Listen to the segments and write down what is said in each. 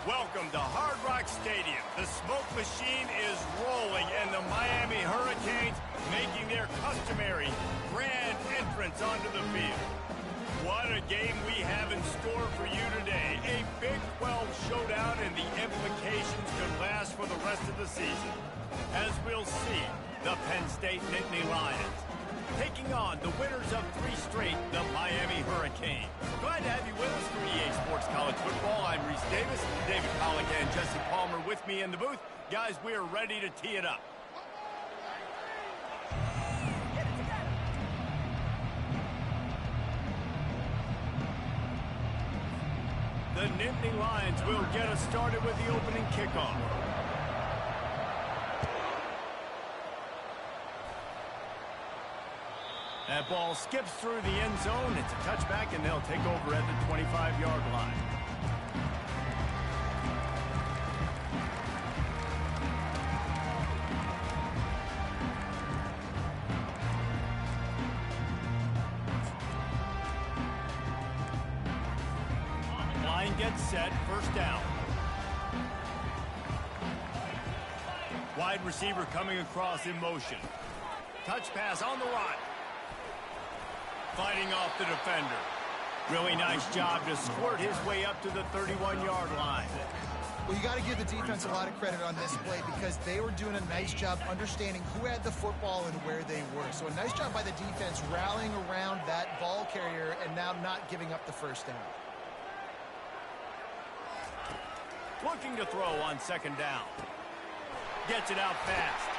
Welcome to Hard Rock Stadium. The smoke machine is rolling, and the Miami Hurricanes making their customary grand entrance onto the field. What a game we have in store for you today. A Big 12 showdown, and the implications could last for the rest of the season. As we'll see, the Penn State Nittany Lions taking on the winners of 3 straight, the Miami Hurricanes. Glad to have you with us for EA Sports College Football. I'm Reese Davis, David Pollock, and Jesse Palmer with me in the booth. Guys, we are ready to tee it up. The Nittany Lions will get us started with the opening kickoff. That ball skips through the end zone. It's a touchback, and they'll take over at the 25-yard line. Line gets set, first down. Wide receiver coming across in motion. Touch pass on the run. Fighting off the defender. Really nice job to squirt his way up to the 31-yard line. Well, you got to give the defense a lot of credit on this play because they were doing a nice job understanding who had the football and where they were. So a nice job by the defense rallying around that ball carrier and now not giving up the first down. Looking to throw on second down. Gets it out fast.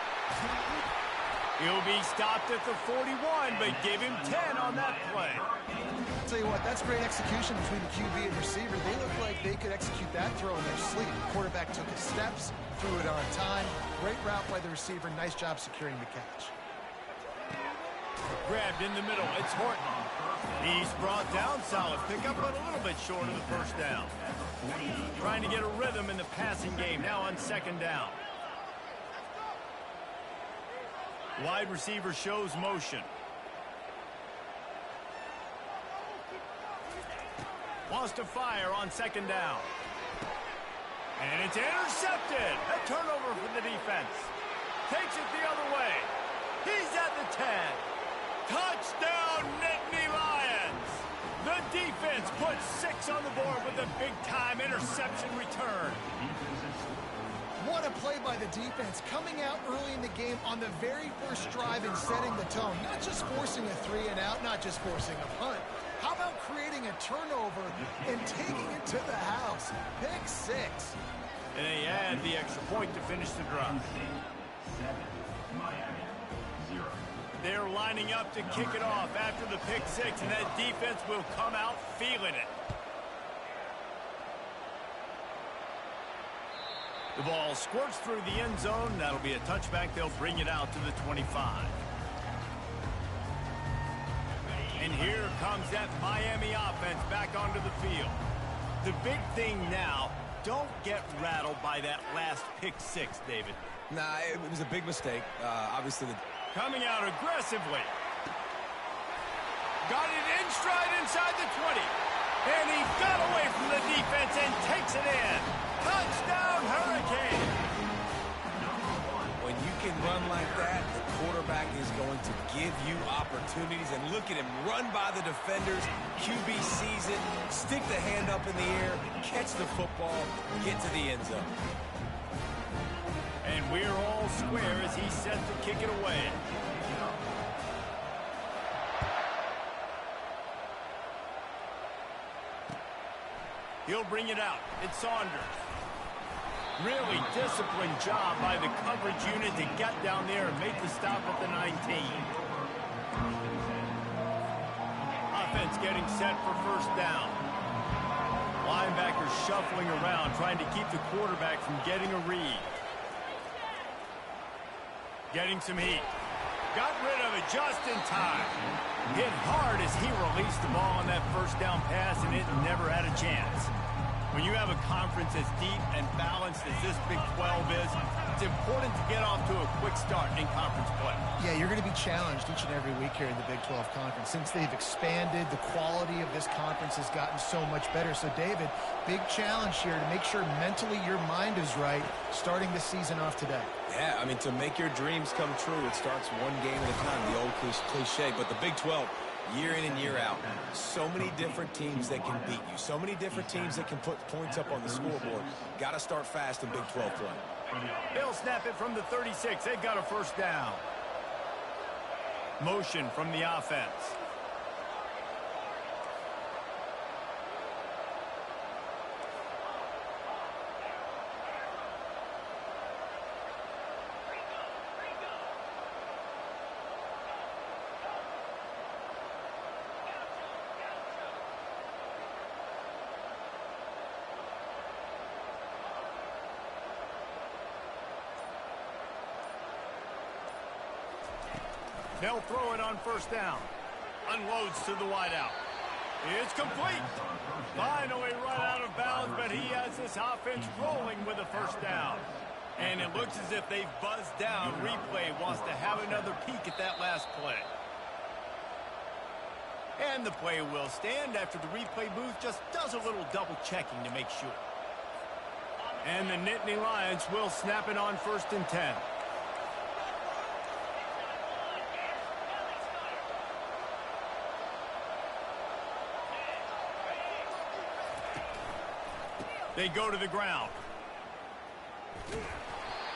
He'll be stopped at the 41, but give him 10 on that play. I'll tell you what, that's great execution between the QB and receiver. They look like they could execute that throw in their sleep. The quarterback took his steps, threw it on time. Great route by the receiver. Nice job securing the catch. Grabbed in the middle. It's Horton. He's brought down. Solid pickup, but a little bit short of the first down. Trying to get a rhythm in the passing game. Now on second down. Wide receiver shows motion. Wants to fire on second down. And it's intercepted. A turnover for the defense. Takes it the other way. He's at the 10. Touchdown, Nittany Lions. The defense puts 6 on the board with a big-time interception return. What a play by the defense, coming out early in the game on the very first drive and setting the tone. Not just forcing a 3 and out, not just forcing a punt. How about creating a turnover and taking it to the house? Pick 6. And they add the extra point to finish the drive. They're lining up to kick it off after the pick 6, and that defense will come out feeling it. The ball squirts through the end zone. That'll be a touchback. They'll bring it out to the 25. And here comes that Miami offense back onto the field. The big thing now, don't get rattled by that last pick 6, David. Nah, it was a big mistake. Obviously, coming out aggressively. Got it in stride inside the 20. And he got away from the defense and takes it in. Touchdown, Hurricane! When you can run like that, the quarterback is going to give you opportunities. And look at him run by the defenders. QB sees it, stick the hand up in the air, catch the football, get to the end zone. And we're all square as he's set to kick it away. He'll bring it out. It's Saunders. Really disciplined job by the coverage unit to get down there and make the stop at the 19. Offense getting set for first down. Linebackers shuffling around, trying to keep the quarterback from getting a read. Getting some heat. Got rid of it just in time. Hit hard as he released the ball on that first down pass, and it never had a chance. When you have a conference as deep and balanced as this Big 12 is, it's important to get off to a quick start in conference play. Yeah, you're going to be challenged each and every week here in the Big 12 Conference. Since they've expanded, the quality of this conference has gotten so much better. So, David, big challenge here to make sure mentally your mind is right starting the season off today. Yeah, I mean, to make your dreams come true, it starts one game at a time, the old cliche. But the Big 12, year in and year out, so many different teams that can beat you, so many different teams that can put points up on the scoreboard. Got to start fast in Big 12 play. They'll snap it from the 36. They've got a first down. Motion from the offense. They'll throw it on first down. Unloads to the wideout. It's complete. Finally run out of bounds, but he has this offense rolling with a first down. And it looks as if they've buzzed down. Replay wants to have another peek at that last play. And the play will stand after the replay booth just does a little double checking to make sure. And the Nittany Lions will snap it on 1st and 10. They go to the ground.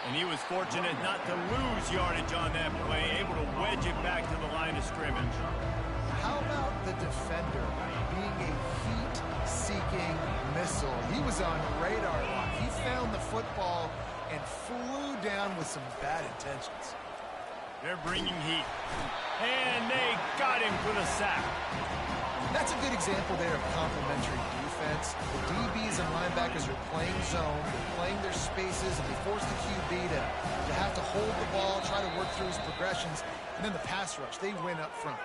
And he was fortunate not to lose yardage on that play, able to wedge it back to the line of scrimmage. How about the defender being a heat-seeking missile? He was on radar lock. He found the football and flew down with some bad intentions. They're bringing heat. And they got him for the sack. That's a good example there of complementary defense. The DBs and linebackers are playing zone, they're playing their spaces, and they force the QB to have to hold the ball, try to work through his progressions, and then the pass rush, they win up front.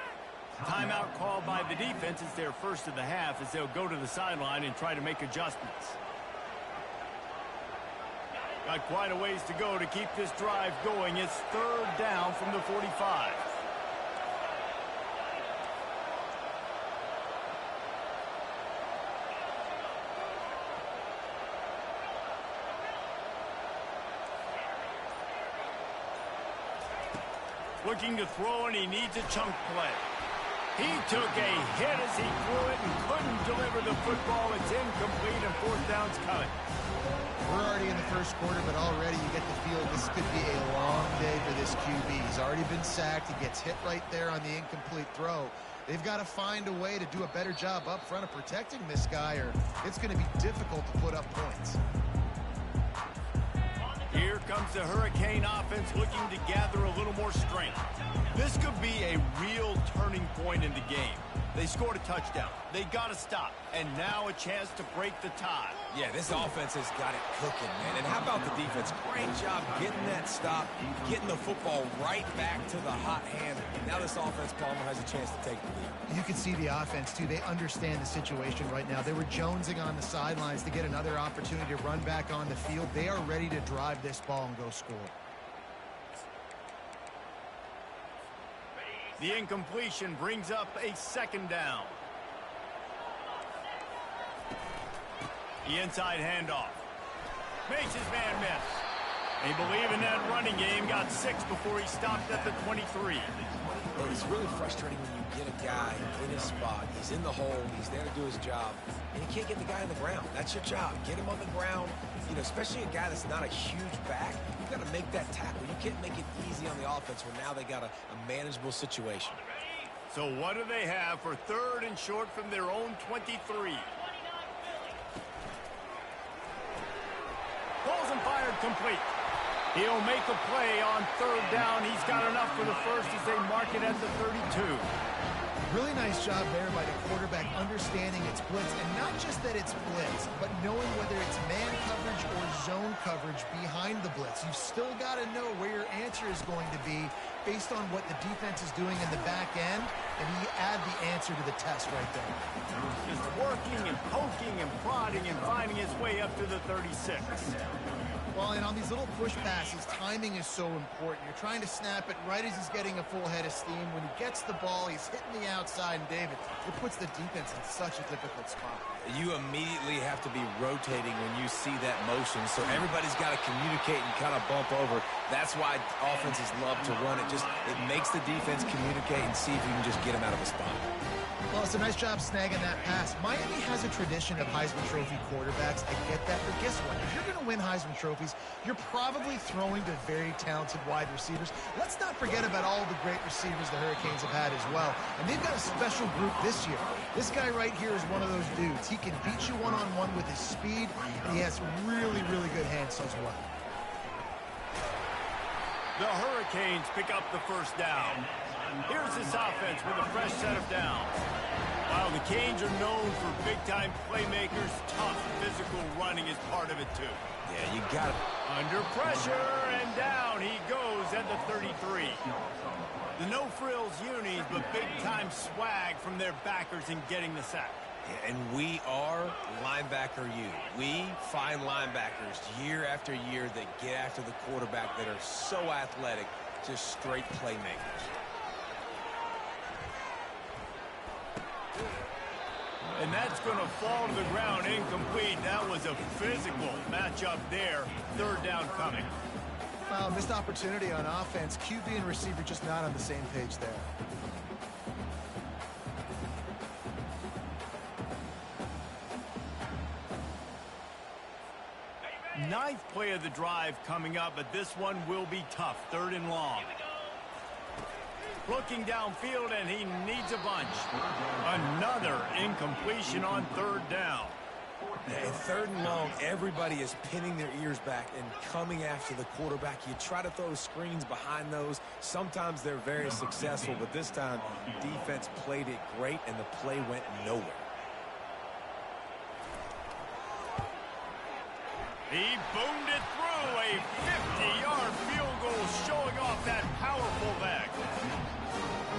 Timeout called by the defense is their first of the half as they'll go to the sideline and try to make adjustments. Got quite a ways to go to keep this drive going. It's 3rd down from the 45. Looking to throw, and he needs a chunk play. He took a hit as he threw it and couldn't deliver the football. It's incomplete, and 4th down's coming. We're already in the first quarter, but already you get the feel this could be a long day for this QB. He's already been sacked. He gets hit right there on the incomplete throw. They've got to find a way to do a better job up front of protecting this guy, or it's going to be difficult to put up points. Here comes the Hurricane offense looking to gather a little more strength. This could be a real turning point in the game. They scored a touchdown. They got to stop. And now a chance to break the tie. Yeah, this offense has got it cooking, man. And how about the defense? Great job getting that stop, getting the football right back to the hot hand. Now this offense, Palmer, has a chance to take the lead. You can see the offense, too. They understand the situation right now. They were jonesing on the sidelines to get another opportunity to run back on the field. They are ready to drive this ball and go score. The incompletion brings up a 2nd down. The inside handoff. Makes his man miss. They believe in that running game. Got 6 before he stopped at the 23. Well, it's really frustrating when you get a guy in his spot. He's in the hole. He's there to do his job. And you can't get the guy on the ground. That's your job. Get him on the ground. You know, especially a guy that's not a huge back. You've got to make that tackle. You can't make it easy on the offense when now they got a manageable situation. So what do they have for 3rd and short from their own 23? Balls and fired complete. He'll make a play on 3rd down. He's got enough for the first as they mark it at the 32. Really nice job there by the quarterback understanding it's blitz, and not just that it's blitz, but knowing whether it's man coverage or zone coverage behind the blitz. You've still got to know where your answer is going to be based on what the defense is doing in the back end, and you add the answer to the test right there. Just working and poking and prodding and finding his way up to the 36. Well, and on these little push passes, timing is so important. You're trying to snap it right as he's getting a full head of steam. When he gets the ball, he's hitting the outside, and David, it puts the defense in such a difficult spot. You immediately have to be rotating when you see that motion, so everybody's got to communicate and kind of bump over. That's why offenses love to run it. It makes the defense communicate and see if you can just get him out of a spot. Well, it's a nice job snagging that pass. Miami has a tradition of Heisman Trophy quarterbacks. I get that, but guess what? If you're going to win Heisman Trophies, you're probably throwing to very talented wide receivers. Let's not forget about all the great receivers the Hurricanes have had as well. And they've got a special group this year. This guy right here is one of those dudes. He can beat you one-on-one with his speed, and he has really, really good hands as well. The Hurricanes pick up the first down. Here's this offense with a fresh set of downs. While the Canes are known for big-time playmakers, tough physical running is part of it, too. Yeah, you got it. Under pressure, and down he goes at the 33. The no-frills unis, but big-time swag from their backers in getting the sack. Yeah, and we are linebacker U. We find linebackers year after year that get after the quarterback that are so athletic, just straight playmakers. And that's going to fall to the ground incomplete. That was a physical matchup there. Third down coming. Well, missed opportunity on offense. QB and receiver just not on the same page there. Ninth play of the drive coming up, but this one will be tough. Third and long. Looking downfield, and he needs a bunch. Another incompletion on third down. And third and long, everybody is pinning their ears back and coming after the quarterback. You try to throw screens behind those. Sometimes they're very successful, but this time, defense played it great, and the play went nowhere. He boomed it through. A 50-yard field goal showing off that powerful leg.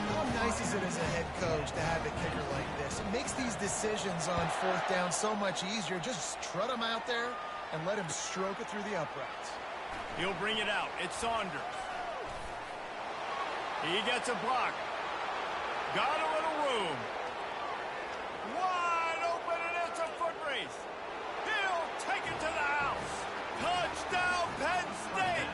How nice is it as a head coach to have a kicker like this? It makes these decisions on fourth down so much easier. Just trot him out there and let him stroke it through the uprights. He'll bring it out. It's Saunders. He gets a block. Got a little room. Wide open, and it's a foot race. He'll take it to the house. Touchdown, Penn State.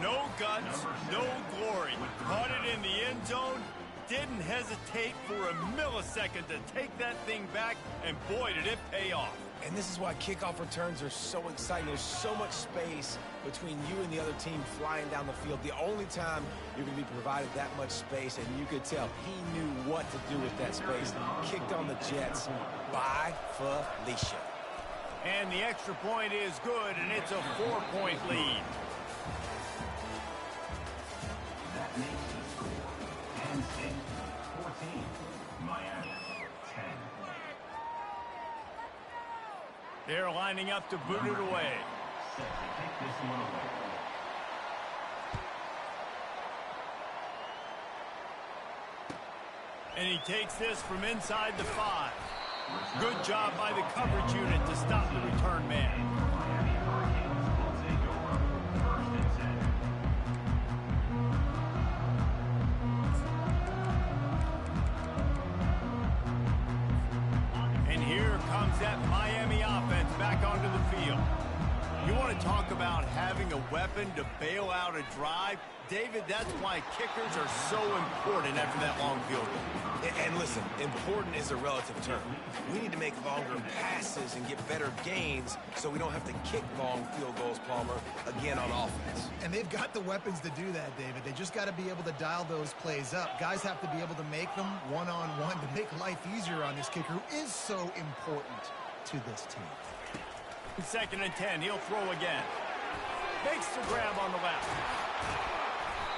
No guts, no glory. Caught it in the end zone. Didn't hesitate for a millisecond to take that thing back, and boy, did it pay off. And this is why kickoff returns are so exciting. There's so much space between you and the other team flying down the field. The only time you're going to be provided that much space, and you could tell he knew what to do with that space. Kicked on the Jets by Felicia. And the extra point is good, and it's a 4-point lead. That makes the score Penn State 14, Miami 10. They're lining up to boot it away. Set to kick this one away. And he takes this from inside the 5. Good job by the coverage unit to stop the return man. Miami Hurricanes will take over 1st and 10. And here comes that Miami offense back onto the field. You want to talk about having a weapon to bail out a drive? David, that's why kickers are so important after that long field goal. And listen, important is a relative term. We need to make longer passes and get better gains so we don't have to kick long field goals, Palmer, again on offense. And they've got the weapons to do that, David. They just got to be able to dial those plays up. Guys have to be able to make them one-on-one to make life easier on this kicker, who is so important to this team. 2nd and 10, he'll throw again. Makes the grab on the left.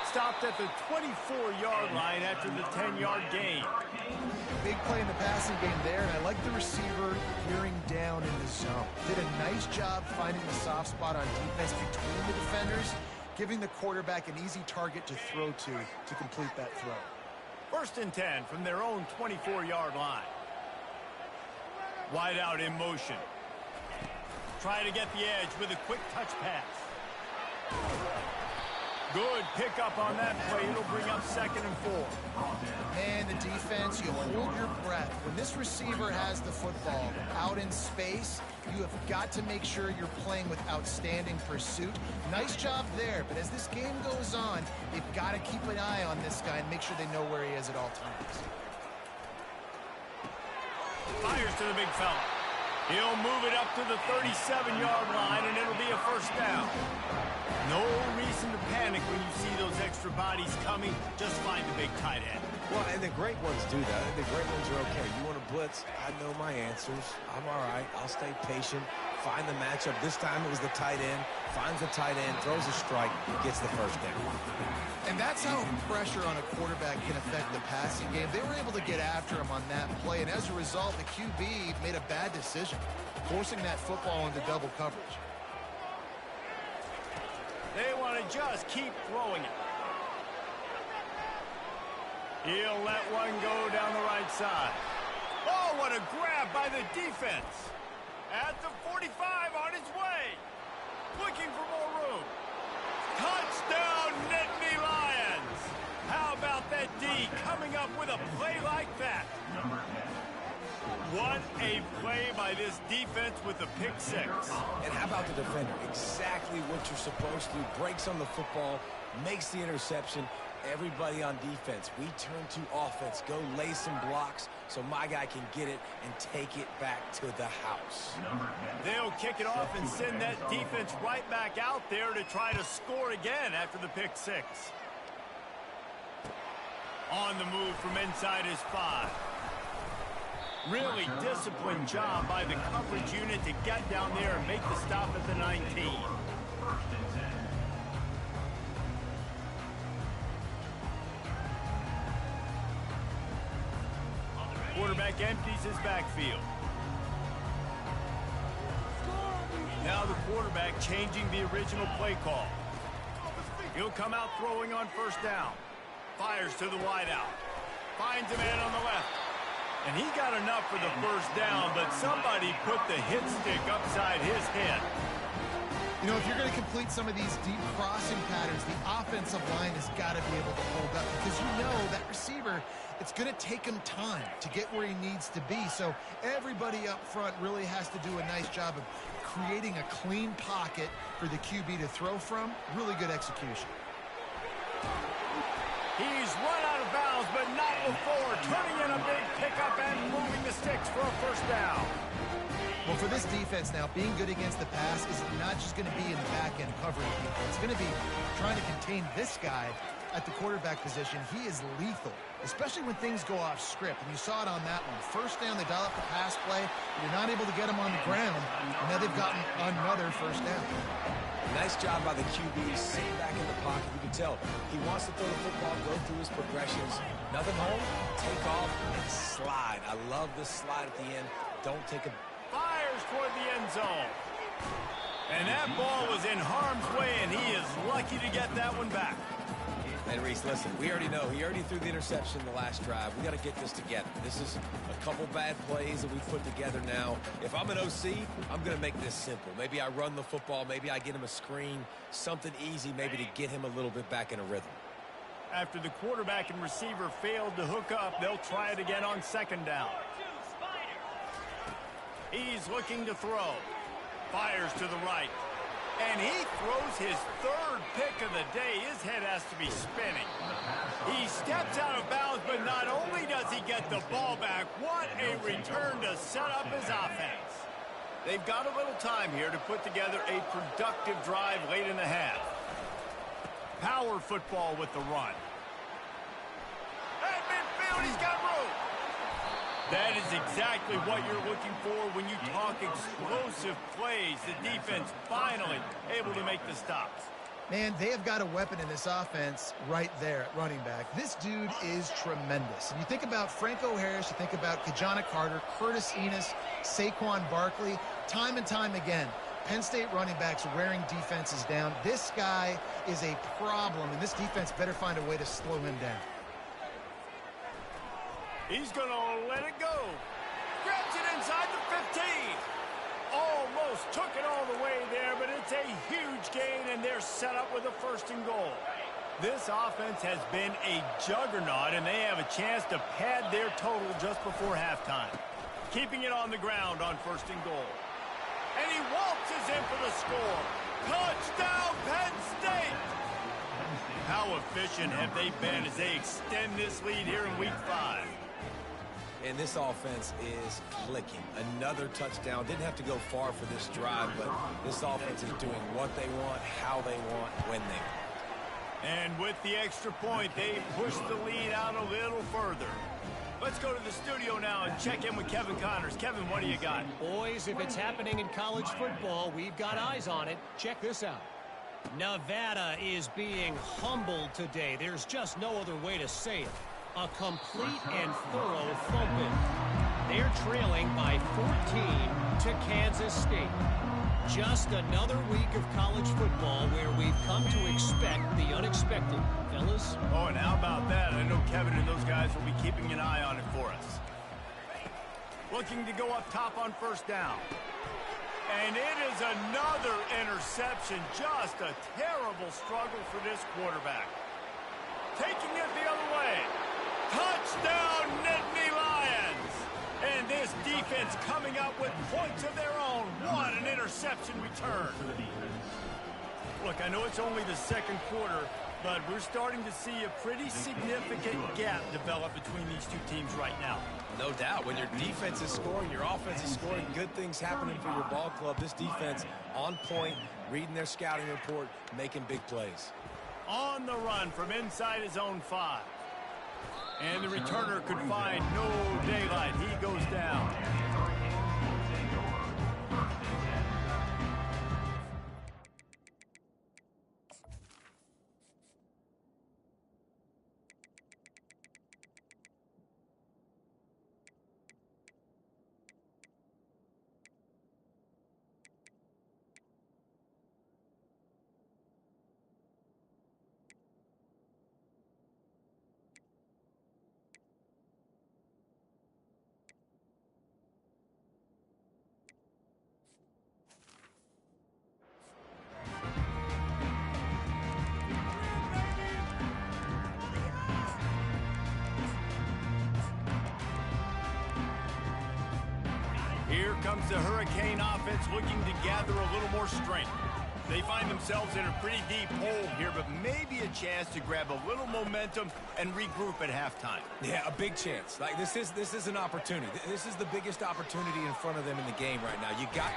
Stopped at the 24-yard line after the 10-yard gain. Big play in the passing game there, and I like the receiver gearing down in the zone. Did a nice job finding the soft spot on defense between the defenders, giving the quarterback an easy target to throw to complete that throw. 1st and 10 from their own 24-yard line. Wide out in motion. try to get the edge with a quick touch pass. Good pickup on that play. It'll bring up 2nd and 4. And the defense, you hold your breath. When this receiver has the football out in space, you have got to make sure you're playing with outstanding pursuit. Nice job there, but as this game goes on, they've got to keep an eye on this guy and make sure they know where he is at all times. Fires to the big fella. He'll move it up to the 37-yard line, and it'll be a 1st down. No reason to panic when you see those extra bodies coming. Just find the big tight end. Well, and the great ones do that. The great ones are okay. You want to blitz? I know my answers. I'm all right. I'll stay patient. Find the matchup. This time it was the tight end. Finds the tight end, throws a strike, gets the 1st down. And that's how pressure on a quarterback can affect the passing game. They were able to get after him on that play, and as a result, the QB made a bad decision, forcing that football into double coverage. They want to just keep throwing it. He'll let one go down the right side. Oh, what a grab by the defense. At the 45 on his way. Looking for more room. Touchdown, Nittany Lions. How about that D coming up with a play like that? What a play by this defense with the pick 6. And how about the defender? Exactly what you're supposed to do. Breaks on the football, makes the interception. Everybody on defense, we turn to offense. Go lay some blocks so my guy can get it and take it back to the house. They'll kick it off and send that defense right back out there to try to score again after the pick 6. On the move from inside his 5. Really disciplined job by the coverage unit to get down there and make the stop at the 19. Quarterback empties his backfield. Now the quarterback changing the original play call. He'll come out throwing on 1st down. Fires to the wideout. Finds a man on the left. And he got enough for the 1st down, but somebody put the hit stick upside his head. You know, if you're going to complete some of these deep crossing patterns, the offensive line has got to be able to hold up because you know that receiver, it's going to take him time to get where he needs to be. So everybody up front really has to do a nice job of creating a clean pocket for the QB to throw from. Really good execution. He's run out of bounds, but not before turning in a big pickup and moving the sticks for a 1st down. Well, for this defense now, being good against the pass is not just going to be in the back end covering people. It's going to be trying to contain this guy at the quarterback position. He is lethal, especially when things go off script. And you saw it on that one. 1st down, they dial up the pass play. You're not able to get him on the ground. And now they've gotten another 1st down. Nice job by the QB, sitting back in the pocket. You can tell he wants to throw the football, go through his progressions. Nothing home, take off, and slide. I love the slide at the end. Don't take a... Fires toward the end zone. And that ball was in harm's way, and he is lucky to get that one back. And Reese, listen, we already know. He already threw the interception in the last drive. We got to get this together. This is a couple bad plays that we put together now. If I'm an OC, I'm going to make this simple. Maybe I run the football. Maybe I get him a screen. Something easy maybe to get him a little bit back in a rhythm. After the quarterback and receiver failed to hook up, they'll try it again on 2nd down. He's looking to throw. Fires to the right. And he throws his 3rd pick of the day. His head has to be spinning. He steps out of bounds, but not only does he get the ball back, what a return to set up his offense. They've got a little time here to put together a productive drive late in the half. Power football with the run. At midfield, he's got room. That is exactly what you're looking for when you talk explosive plays. The defense finally able to make the stops. Man, they have got a weapon in this offense right there at running back. This dude is tremendous. And you think about Franco Harris, you think about Kajana Carter, Curtis Enos, Saquon Barkley, time and time again. Penn State running backs wearing defenses down. This guy is a problem, and this defense better find a way to slow him down. He's going to let it go. Grabs it inside the 15. Almost took it all huge gain, and they're set up with a 1st and goal. This offense has been a juggernaut, and they have a chance to pad their total just before halftime. Keeping it on the ground on 1st and goal. And he waltzes in for the score. Touchdown, Penn State! How efficient have they been as they extend this lead here in Week 5? And this offense is clicking. Another touchdown. Didn't have to go far for this drive, but this offense is doing what they want, how they want, when they want. And with the extra point, they push the lead out a little further. Let's go to the studio now and check in with Kevin Connors. Kevin, what do you got? Boys, if it's happening in college football, we've got eyes on it. Check this out. Nevada is being humbled today. There's just no other way to say it. A complete and thorough thumping. They're trailing by 14 to Kansas State. Just another week of college football where we've come to expect the unexpected, fellas. Oh, and how about that? I know Kevin and those guys will be keeping an eye on it for us. Looking to go up top on 1st down. And it is another interception. Just a terrible struggle for this quarterback. Taking it the other way. Touchdown, Nittany Lions! And this defense coming up with points of their own. What an interception return. Look, I know it's only the 2nd quarter, but we're starting to see a pretty significant gap develop between these two teams right now. No doubt. When your defense is scoring, your offense is scoring, good things happening for your ball club. This defense on point, reading their scouting report, making big plays. On the run from inside his own 5. And the returner could find no daylight. He goes down. Here comes the Hurricane offense looking to gather a little more strength. They find themselves in a pretty deep hole here, but maybe a chance to grab a little momentum and regroup at halftime. Yeah, a big chance. Like this is an opportunity. This is the biggest opportunity in front of them in the game right now. You got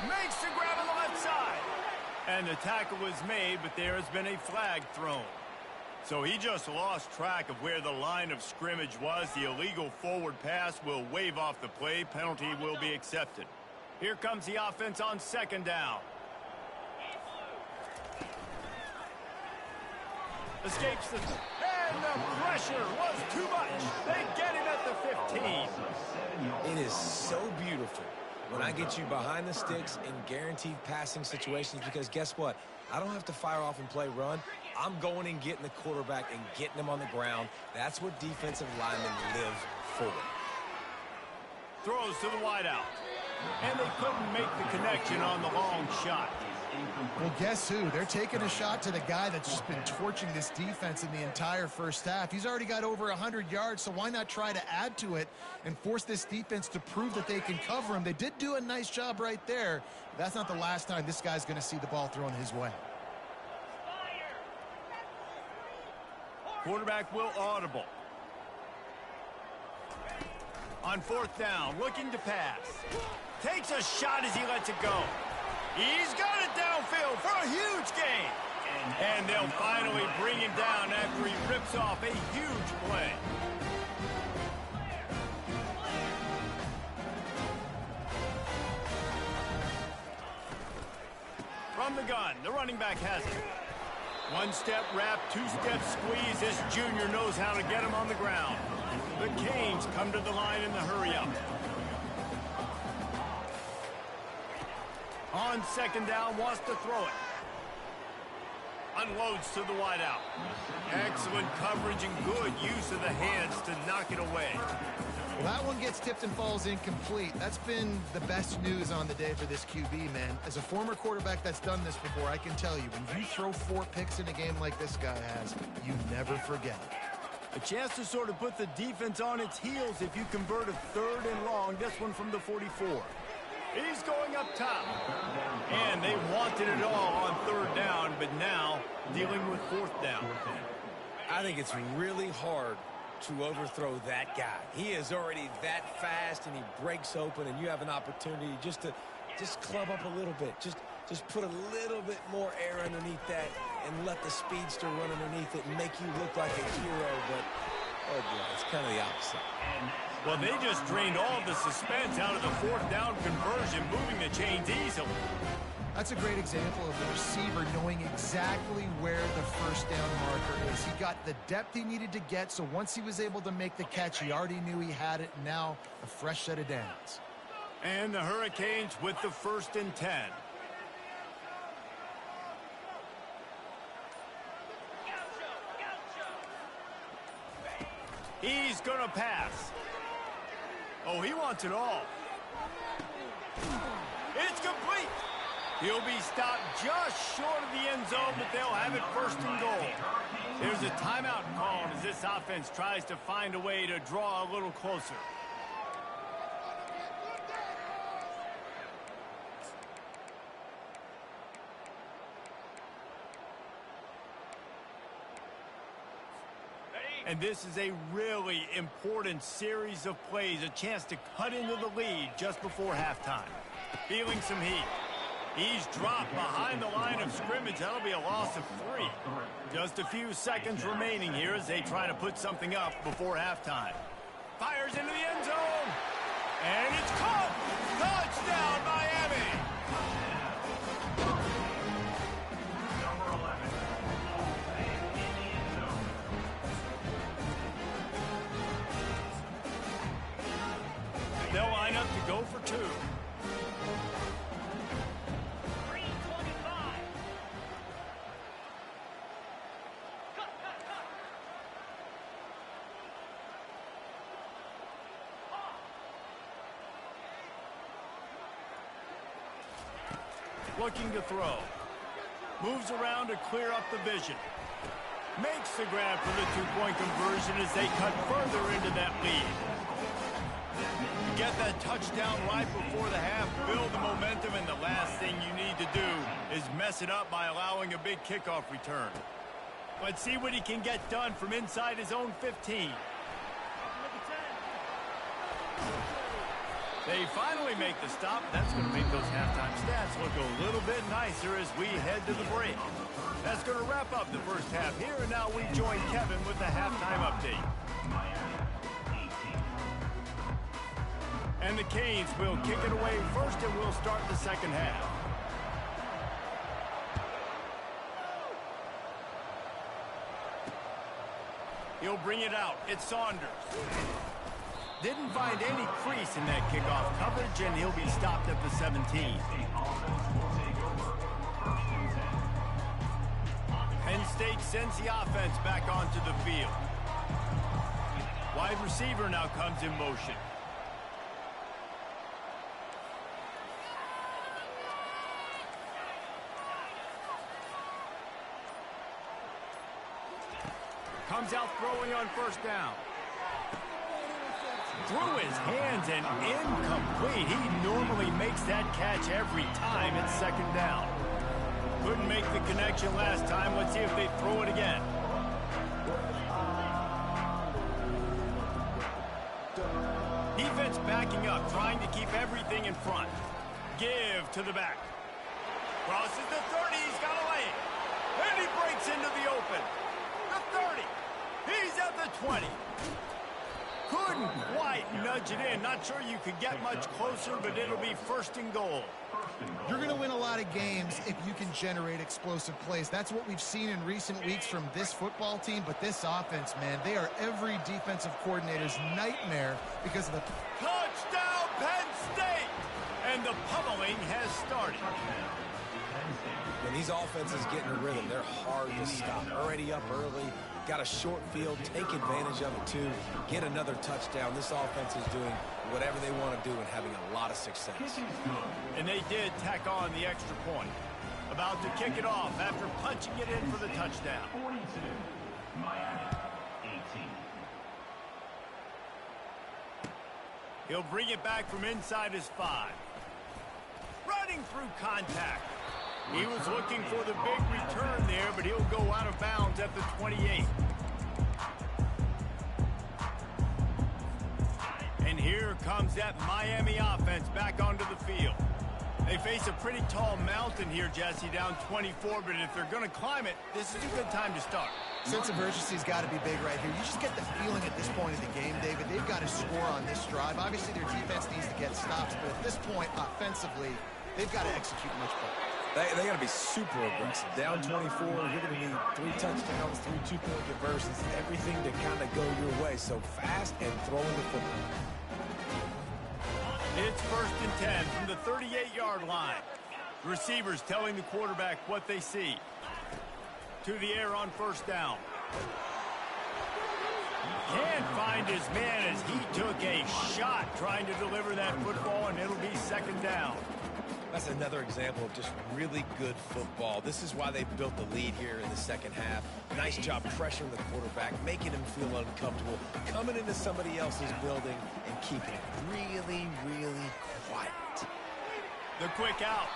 makes the grab on the left side. And the tackle was made, but there has been a flag thrown. So he just lost track of where the line of scrimmage was. The illegal forward pass will wave off the play. Penalty will be accepted. Here comes the offense on 2nd down. Escapes the... And the pressure was too much. They get him at the 15. It is so beautiful when I get you behind the sticks in guaranteed passing situations, because guess what? I don't have to fire off and play run. I'm going and getting the quarterback and getting him on the ground. That's what defensive linemen live for. Throws to the wideout. And they couldn't make the connection on the long shot. Well, guess who? They're taking a shot to the guy that's just been torching this defense in the entire 1st half. He's already got over 100 yards, so why not try to add to it and force this defense to prove that they can cover him? They did do a nice job right there. But that's not the last time this guy's going to see the ball thrown his way. Quarterback will audible. On 4th down, looking to pass. Takes a shot as he lets it go. He's got it downfield for a huge gain. And they'll finally bring him down after he rips off a huge play. From the gun, the running back has it. 1-step wrap, 2-step squeeze. This junior knows how to get him on the ground. The Canes come to the line in the hurry-up. On 2nd down, wants to throw it. Unloads to the wideout. Excellent coverage and good use of the hands to knock it away. Well, that one gets tipped and falls incomplete. That's been the best news on the day for this QB, man. As a former quarterback that's done this before, I can tell you, when you throw 4 picks in a game like this guy has, you never forget. A chance to sort of put the defense on its heels if you convert a 3rd and long. This one from the 44. He's going up top. And they wanted it all on 3rd down, but now dealing with 4th down. I think it's really hard to overthrow that guy. He is already that fast, and he breaks open, and you have an opportunity just to club up a little bit. Just put a little bit more air underneath that and let the speedster run underneath it and make you look like a hero, but, oh boy, it's kind of the opposite. Well, they just drained all of the suspense out of the 4th down conversion, moving the chains easily. That's a great example of the receiver knowing exactly where the 1st down marker is. He got the depth he needed to get, so once he was able to make the catch, he already knew he had it. Now, a fresh set of downs. And the Hurricanes with the 1st and 10. He's going to pass. Oh, he wants it all. It's complete. He'll be stopped just short of the end zone, but they'll have it 1st and goal. There's a timeout called as this offense tries to find a way to draw a little closer. And this is a really important series of plays, a chance to cut into the lead just before halftime. Feeling some heat. He's dropped behind the line of scrimmage. That'll be a loss of 3. Just a few seconds remaining here as they try to put something up before halftime. Fires into the end zone. And it's caught. Touchdown, Miami. Number 11. In the end zone. They'll line up to go for 2. Looking to throw. Moves around to clear up the vision. Makes the grab for the 2-point conversion as they cut further into that lead. You get that touchdown right before the half, build the momentum, and the last thing you need to do is mess it up by allowing a big kickoff return. Let's see what he can get done from inside his own 15. They finally make the stop. That's going to make those halftime stats look a little bit nicer as we head to the break. That's going to wrap up the first half here, and now we join Kevin with the halftime update. And the Canes will kick it away first, and we'll start the second half. He'll bring it out. It's Saunders. Didn't find any crease in that kickoff coverage, and he'll be stopped at the 17. Penn State sends the offense back onto the field. Wide receiver now comes in motion. Comes out throwing on 1st down. Through his hands and incomplete. He normally makes that catch every time it's 2nd down. Couldn't make the connection last time. Let's see if they throw it again. Defense backing up, trying to keep everything in front. Give to the back. Crosses the 30. He's got a lane. And he breaks into the open. The 30. He's at the 20. Couldn't quite nudge it in. Not sure you could get much closer, but it'll be 1st and goal. You're going to win a lot of games if you can generate explosive plays. That's what we've seen in recent weeks from this football team, but this offense, man, they are every defensive coordinator's nightmare because of the... Touchdown, Penn State! And the pummeling has started. When these offenses get in a rhythm, they're hard to stop. Already up early, got a short field, take advantage of it too, get another touchdown. This offense is doing whatever they want to do and having a lot of success. And they did tack on the extra point. About to kick it off after punching it in for the touchdown. 42, Miami, 18. He'll bring it back from inside his 5. Running through contact. He was looking for the big return there, but he'll go out of bounds at the 28. And here comes that Miami offense back onto the field. They face a pretty tall mountain here, Jesse, down 24, but if they're going to climb it, this is a good time to start. Sense of urgency's got to be big right here. You just get the feeling at this point of the game, David, they've got to score on this drive. Obviously, their defense needs to get stops, but at this point, offensively, they've got to execute much better. They got to be super aggressive. Down 24, you're going to need 3 touchdowns, 3 two-point conversions, everything to kind of go your way. So fast and throwing the football. It's 1st and 10 from the 38-yard line. Receivers telling the quarterback what they see. To the air on 1st down. Can't find his man as he took a shot trying to deliver that football, and it'll be 2nd down. That's another example of just really good football. This is why they built the lead here in the 2nd half. Nice job pressuring the quarterback, making him feel uncomfortable, coming into somebody else's building and keeping it really, really quiet. The quick out,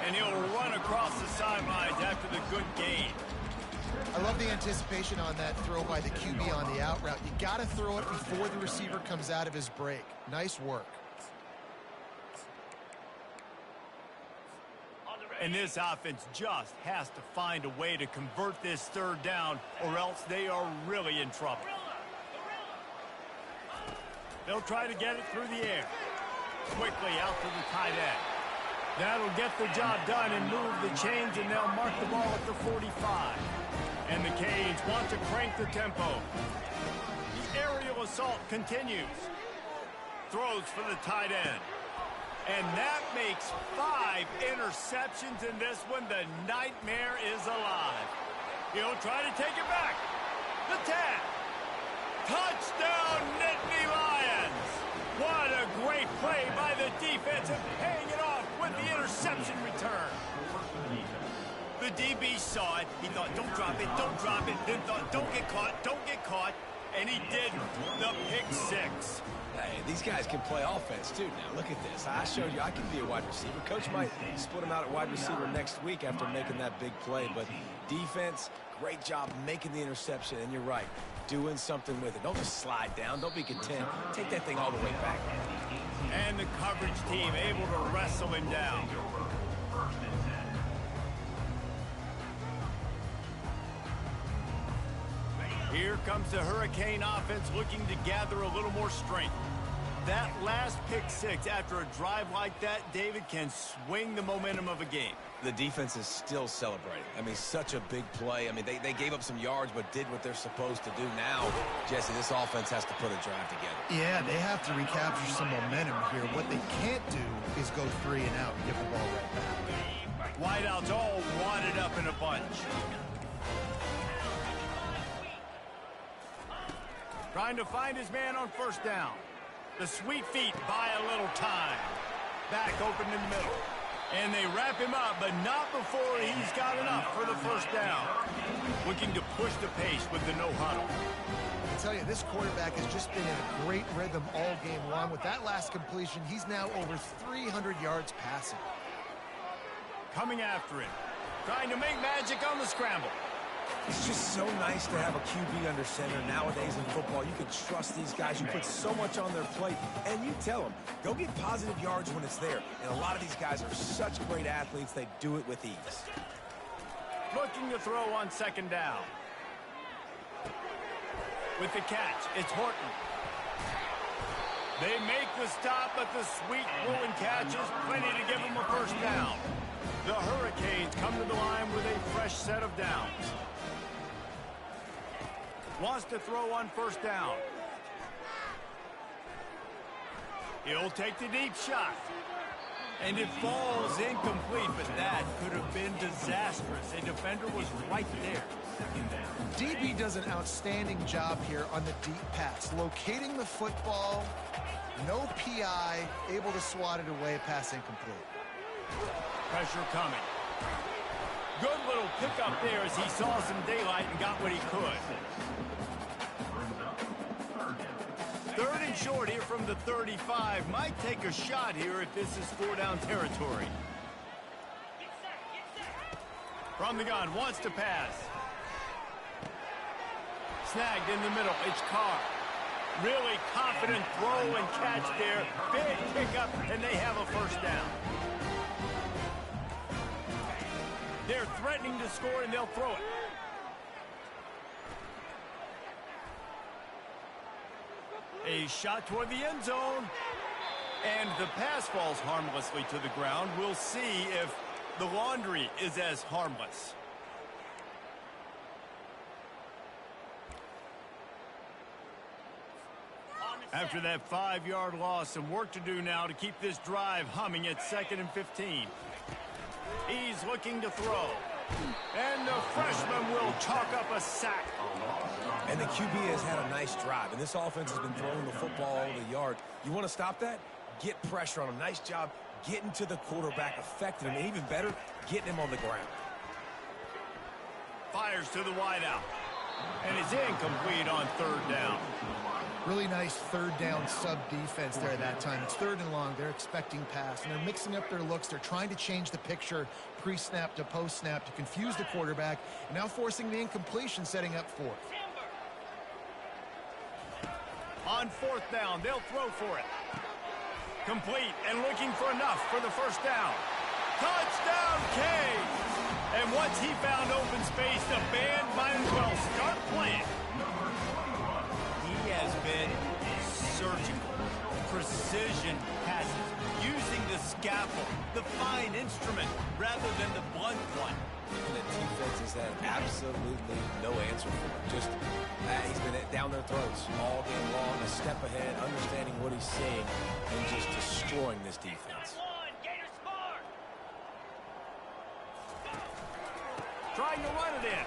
and he'll run across the sidelines after the good gain. I love the anticipation on that throw by the QB on the out route. You got to throw it before the receiver comes out of his break. Nice work. And this offense just has to find a way to convert this 3rd down, or else they are really in trouble. They'll try to get it through the air. Quickly out to the tight end. That'll get the job done and move the chains, and they'll mark the ball at the 45. And the Canes want to crank the tempo. The aerial assault continues. Throws for the tight end. And that makes 5 interceptions in this one. The nightmare is alive. He'll try to take it back. The 10. Touchdown, Nittany Lions. What a great play by the defense and paying it off with the interception return. The DB saw it. He thought, don't drop it, don't drop it. Then thought, don't get caught, don't get caught. And he did the pick 6. Hey, these guys can play offense, too. Now, look at this. I showed you I can be a wide receiver. Coach might split him out at wide receiver next week after making that big play. But defense, great job making the interception. And you're right, doing something with it. Don't just slide down. Don't be content. Take that thing all the way back. And the coverage team able to wrestle him down. Here comes the Hurricane offense looking to gather a little more strength. That last pick 6 after a drive like that, David, can swing the momentum of a game. The defense is still celebrating. I mean, such a big play. I mean, they gave up some yards but did what they're supposed to do. Now, Jesse, this offense has to put a drive together. Yeah, they have to recapture some momentum here. What they can't do is go 3 and out and give the ball right back. Wideouts all wadded up in a bunch. Trying to find his man on 1st down. The sweet feet buy a little time. Back open in the middle. And they wrap him up, but not before he's got enough for the 1st down. Looking to push the pace with the no huddle. I tell you, this quarterback has just been in a great rhythm all game long. With that last completion, he's now over 300 yards passing. Coming after him. Trying to make magic on the scramble. It's just so nice to have a QB under center. Nowadays in football, you can trust these guys. You put so much on their plate, and you tell them, go get positive yards when it's there. And a lot of these guys are such great athletes, they do it with ease. Looking to throw on 2nd down. With the catch, it's Horton. They make the stop, but the sweet rolling catch is plenty to give them a 1st down. The Hurricanes come to the line with a fresh set of downs. Wants to throw on 1st down. He'll take the deep shot. And it falls incomplete, but that could have been disastrous. A defender was right there. DB does an outstanding job here on the deep pass, locating the football, no PI, able to swat it away, pass incomplete. Pressure coming. Good little pickup there as he saw some daylight and got what he could. 3rd and short here from the 35. Might take a shot here if this is 4-down territory. From the gun, wants to pass. Snagged in the middle. It's Carr. Really confident throw and catch there. Big pickup, and they have a first down. They're threatening to score, and they'll throw it. A shot toward the end zone. And the pass falls harmlessly to the ground. We'll see if the laundry is as harmless. After that 5-yard loss, some work to do now to keep this drive humming at 2nd and 15. He's looking to throw. And the freshman will chalk up a sack. And the QB has had a nice drive, and this offense has been throwing the football over the yard. You want to stop that? Get pressure on him. Nice job getting to the quarterback, affecting him, and even better, getting him on the ground. Fires to the wideout. And it's incomplete on 3rd down. Really nice 3rd down sub-defense there that time. It's 3rd and long. They're expecting pass, and they're mixing up their looks. They're trying to change the picture pre-snap to post-snap to confuse the quarterback, and now forcing the incompletion, setting up 4th. On 4th down, they'll throw for it. Complete and looking for enough for the first down. Touchdown, Canes! And once he found open space, the band might as well start playing. He has been surgical, precision passes, using the scalpel, the fine instrument, rather than the blunt one. And the defense has had absolutely no answer for him. Just, he's been down their throats all game long, a step ahead, understanding what he's seeing, and just destroying this defense. Trying to run it in.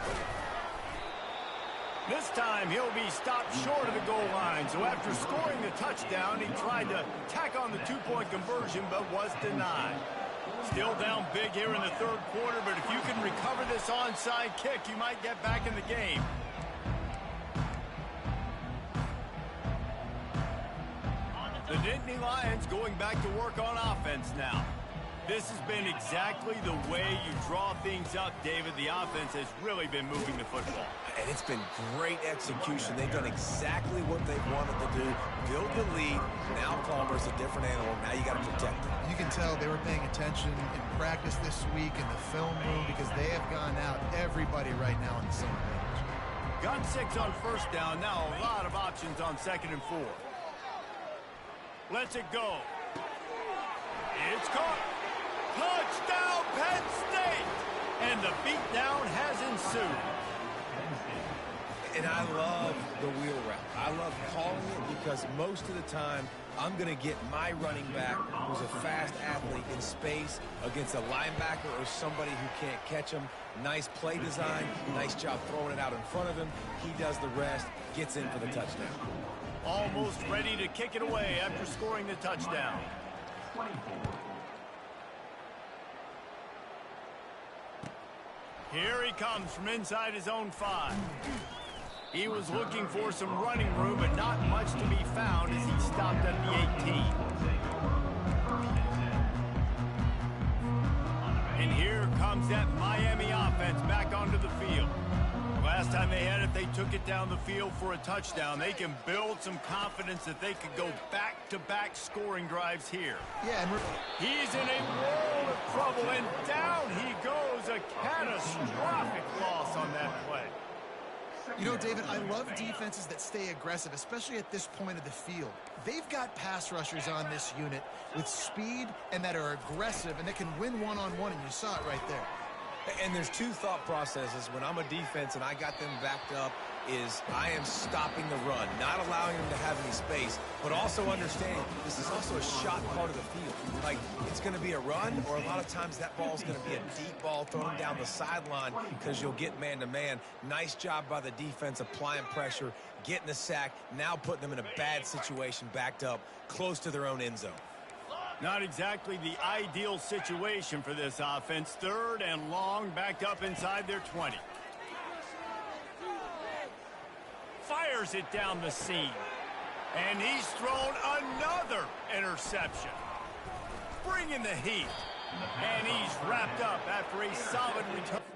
This time he'll be stopped short of the goal line. So after scoring the touchdown, he tried to tack on the 2-point conversion, but was denied. Still down big here in the 3rd quarter, but if you can recover this onside kick, you might get back in the game. The Nittany Lions going back to work on offense now. This has been exactly the way you draw things up, David. The offense has really been moving the football. And it's been great execution. They've done exactly what they wanted to do. Build the lead. Now Palmer's a different animal. Now you got to protect him. You can tell they were paying attention in practice this week in the film room because they have gone out, everybody right now on the same page. Got 6 on 1st down. Now a lot of options on 2nd and 4. Lets it go. It's caught. Touchdown, Penn State! And the beatdown has ensued. And I love the wheel route. I love calling it because most of the time I'm going to get my running back, who's a fast athlete, in space against a linebacker or somebody who can't catch him. Nice play design, nice job throwing it out in front of him. He does the rest, gets in for the touchdown. Almost ready to kick it away after scoring the touchdown. Here he comes from inside his own 5. He was looking for some running room, but not much to be found as he stopped at the 18. And here comes that Miami offense back onto the field. Last time they had it, they took it down the field for a touchdown. They can build some confidence that they could go back-to-back scoring drives here. Yeah, and he's in a world of trouble, and down he goes. A catastrophic loss on that play. you know, David, I love defenses that stay aggressive, especially at this point of the field. They've got pass rushers on this unit with speed and that are aggressive and that can win one-on-one, and you saw it right there. And there's two thought processes when I'm a defense and I got them backed up is I am stopping the run, not allowing them to have any space, but also understanding this is also a shot part of the field. Like, it's going to be a run, or a lot of times that ball is going to be a deep ball thrown down the sideline because you'll get man-to-man. Nice job by the defense applying pressure, getting the sack, now putting them in a bad situation backed up close to their own end zone. Not exactly the ideal situation for this offense. 3rd and long, backed up inside their 20. Fires it down the seam. And he's thrown another interception. Bringing the heat. And he's wrapped up after a solid return.